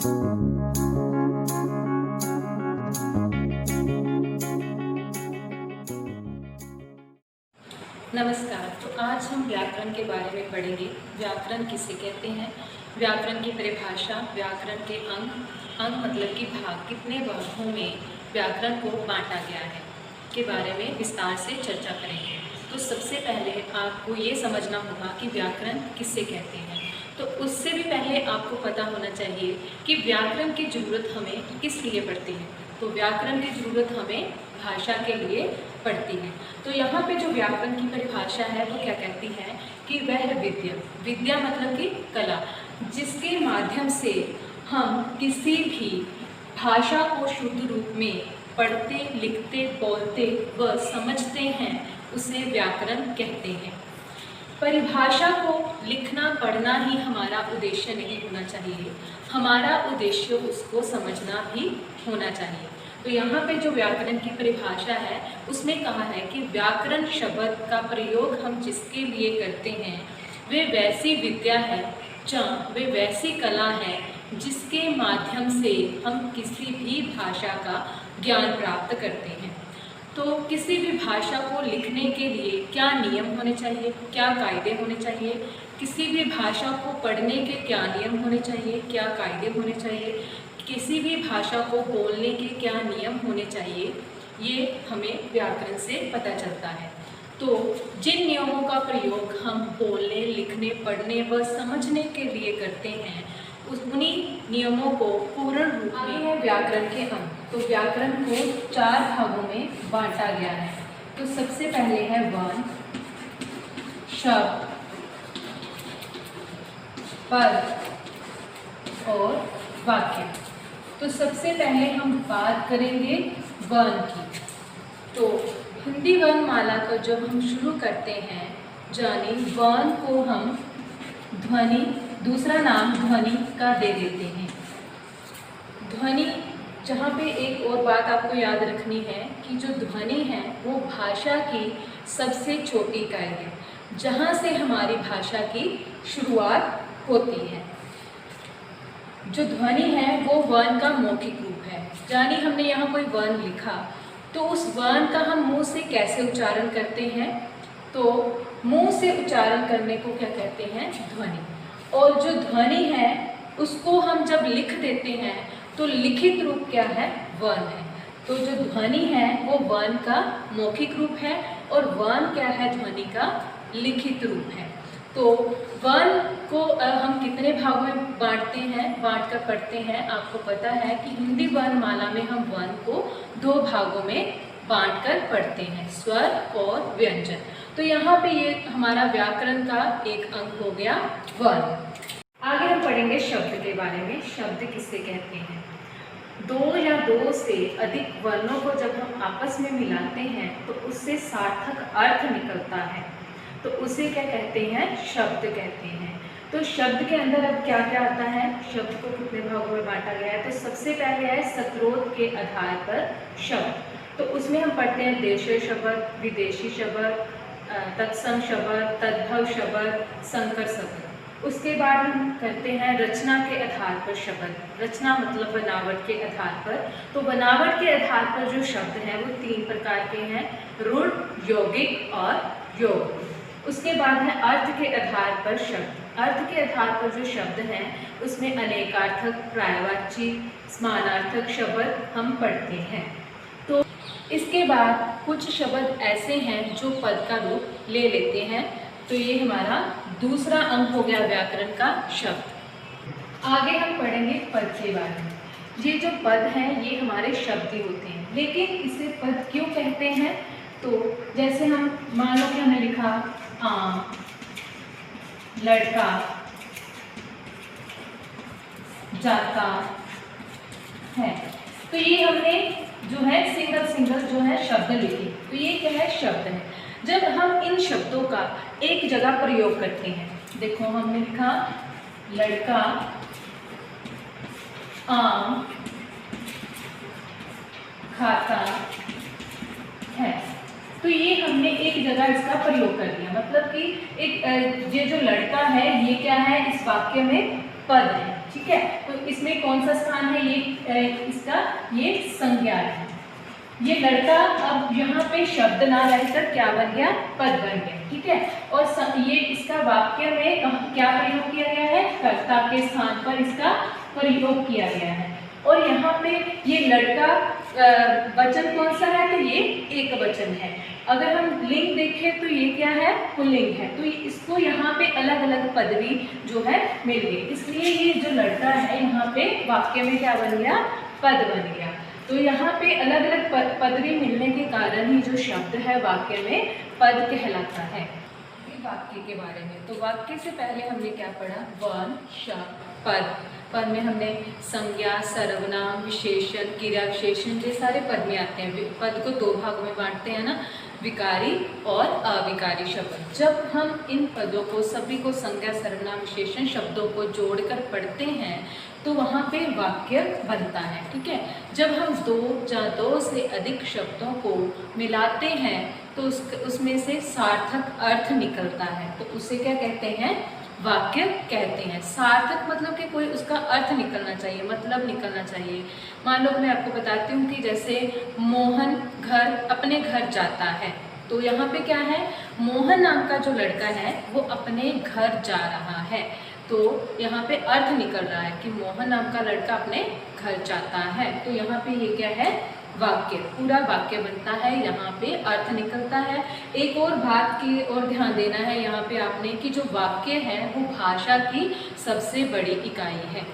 नमस्कार। तो आज हम व्याकरण के बारे में पढ़ेंगे। व्याकरण किसे कहते हैं, व्याकरण की परिभाषा, व्याकरण के अंग मतलब कि भाग, कितने भागों में व्याकरण को बांटा गया है के बारे में विस्तार से चर्चा करेंगे। तो सबसे पहले आपको ये समझना होगा कि व्याकरण किसे कहते हैं। तो उससे भी पहले आपको पता होना चाहिए कि व्याकरण की ज़रूरत हमें किस लिए पड़ती है। तो व्याकरण की ज़रूरत हमें भाषा के लिए पड़ती है। तो यहाँ पे जो व्याकरण की परिभाषा है वो क्या कहती है कि वह विद्या मतलब कि कला, जिसके माध्यम से हम किसी भी भाषा को शुद्ध रूप में पढ़ते, लिखते, बोलते व समझते हैं, उसे व्याकरण कहते हैं। परिभाषा को लिखना पढ़ना ही हमारा उद्देश्य नहीं होना चाहिए, हमारा उद्देश्य उसको समझना भी होना चाहिए। तो यहाँ पे जो व्याकरण की परिभाषा है उसमें कहा है कि व्याकरण शब्द का प्रयोग हम जिसके लिए करते हैं वे वैसी विद्या है, वे वैसी कला है जिसके माध्यम से हम किसी भी भाषा का ज्ञान प्राप्त करते हैं। तो किसी भी भाषा को लिखने के लिए क्या नियम होने चाहिए, क्या कायदे होने चाहिए, किसी भी भाषा को पढ़ने के क्या नियम होने चाहिए, क्या कायदे होने चाहिए, किसी भी भाषा को बोलने के क्या नियम होने चाहिए, ये हमें व्याकरण से पता चलता है। तो जिन नियमों का प्रयोग हम बोलने, लिखने, पढ़ने व समझने के लिए करते हैं, उन्हीं नियमों को पूर्ण रूप में है व्याकरण के अंग। तो व्याकरण को 4 भागों में बांटा गया है। तो सबसे पहले है वर्ण, शब्द, पद और वाक्य। तो सबसे पहले हम बात करेंगे वर्ण की। तो हिंदी वर्णमाला को जब हम शुरू करते हैं, जाने वर्ण को हम ध्वनि, दूसरा नाम ध्वनि का दे देते हैं। ध्वनि, जहाँ पे एक और बात आपको याद रखनी है कि जो ध्वनि है वो भाषा की सबसे छोटी इकाई है, जहाँ से हमारी भाषा की शुरुआत होती है। जो ध्वनि है वो वर्ण का मौखिक रूप है। यानी हमने यहाँ कोई वर्ण लिखा तो उस वर्ण का हम मुंह से कैसे उच्चारण करते हैं, तो मुंह से उच्चारण करने को क्या कहते हैं, ध्वनि। और जो ध्वनि है उसको हम जब लिख देते हैं तो लिखित रूप क्या है, वर्ण है। तो जो ध्वनि है वो वर्ण का मौखिक रूप है और वर्ण क्या है, ध्वनि का लिखित रूप है। तो वर्ण को हम कितने भागों में बांटते हैं, बांट कर पढ़ते हैं। आपको पता है कि हिंदी वर्णमाला में हम वर्ण को 2 भागों में बांट कर पढ़ते हैं, स्वर और व्यंजन। तो यहाँ पे ये हमारा व्याकरण का एक अंग हो गया वर्ण। आगे हम पढ़ेंगे शब्द के बारे में। शब्द किसे कहते हैं, 2 या 2 से अधिक वर्णों को जब हम आपस में मिलाते हैं तो उससे सार्थक अर्थ निकलता है, तो उसे क्या कहते हैं, शब्द कहते हैं। तो शब्द के अंदर अब क्या क्या आता है, शब्द को कितने भागों में बांटा गया है। तो सबसे पहले है शब्दों के आधार पर शब्द। तो उसमें हम पढ़ते हैं देशीय शब्द, विदेशी शब्द, तत्सम शब्द, तद्भव शब्द, संकर शब्द। उसके बाद हम करते हैं रचना के आधार पर शब्द। रचना मतलब बनावट के आधार पर। तो बनावट के आधार पर जो शब्द हैं वो 3 प्रकार के हैं, रूढ़, यौगिक और योग। उसके बाद है अर्थ के आधार पर शब्द। अर्थ के आधार पर जो शब्द हैं उसमें अनेकार्थक, पर्यायवाची, समानार्थक शब्द हम पढ़ते हैं। तो इसके बाद कुछ शब्द ऐसे हैं जो पद का रूप ले लेते हैं। तो ये हमारा दूसरा अंग हो गया व्याकरण का, शब्द। आगे हम पढ़ेंगे पद के बारे में। ये जो पद हैं ये हमारे शब्द ही होते हैं, लेकिन इसे पद क्यों कहते हैं। तो जैसे हम मान लो कि हमने लिखा आम, लड़का, जाता है, तो ये हमने जो है सिंगल जो है शब्द लिखे। तो ये क्या है, शब्द है। जब हम इन शब्दों का एक जगह प्रयोग करते हैं, देखो हमने लिखा लड़का, आम, खाता है, तो ये हमने एक जगह इसका प्रयोग कर दिया। मतलब कि एक ये जो लड़का है ये क्या है, इस वाक्य में पद है। ठीक है। तो इसमें कौन सा स्थान है, ये इसका ये संज्ञा है। ये लड़का अब यहाँ पे शब्द ना रहकर क्या बन गया, पद बन गया, ठीक है। और ये इसका वाक्य में क्या प्रयोग किया गया है, कर्ता के स्थान पर इसका प्रयोग किया गया है। और यहाँ पे ये लड़का वचन कौन सा है, तो ये एक वचन है। अगर हम लिंग देखें तो ये क्या है, पुल्लिंग है। तो इसको यहाँ पे अलग अलग पदवी जो है मिल गई, इसलिए ये जो लड़का है यहाँ पे वाक्य में क्या बन गया, पद बन गया। तो यहाँ पे अलग अलग पदवी मिलने के कारण ही जो शब्द है वाक्य में पद कहलाता है। वाक्य के बारे में, तो वाक्य से पहले हमने क्या पढ़ा, वर्ण, शब्द, पद। पद में हमने संज्ञा, सर्वनाम, विशेषण, क्रिया विशेषण, ये सारे पद में आते हैं। पद को दो भागों में बांटते हैं ना, विकारी और अविकारी शब्द। जब हम इन पदों को सभी को संज्ञा, सर्वनाम, विशेषण शब्दों को जोड़कर पढ़ते हैं तो वहाँ पे वाक्य बनता है, ठीक है। जब हम दो या दो से अधिक शब्दों को मिलाते हैं तो उसमें से सार्थक अर्थ निकलता है, तो उसे क्या कहते हैं, वाक्य कहते हैं। सार्थक मतलब कि कोई उसका अर्थ निकलना चाहिए, मतलब निकलना चाहिए। मान लो मैं आपको बताती हूँ कि जैसे मोहन अपने घर जाता है, तो यहाँ पे क्या है, मोहन नाम का जो लड़का है वो अपने घर जा रहा है, तो यहाँ पे अर्थ निकल रहा है कि मोहन नाम का लड़का अपने घर जाता है। तो यहाँ पे ये क्या है, वाक्य, पूरा वाक्य बनता है, यहाँ पे अर्थ निकलता है। एक और बात की ओर ध्यान देना है यहाँ पे आपने कि जो वाक्य है वो भाषा की सबसे बड़ी इकाई है।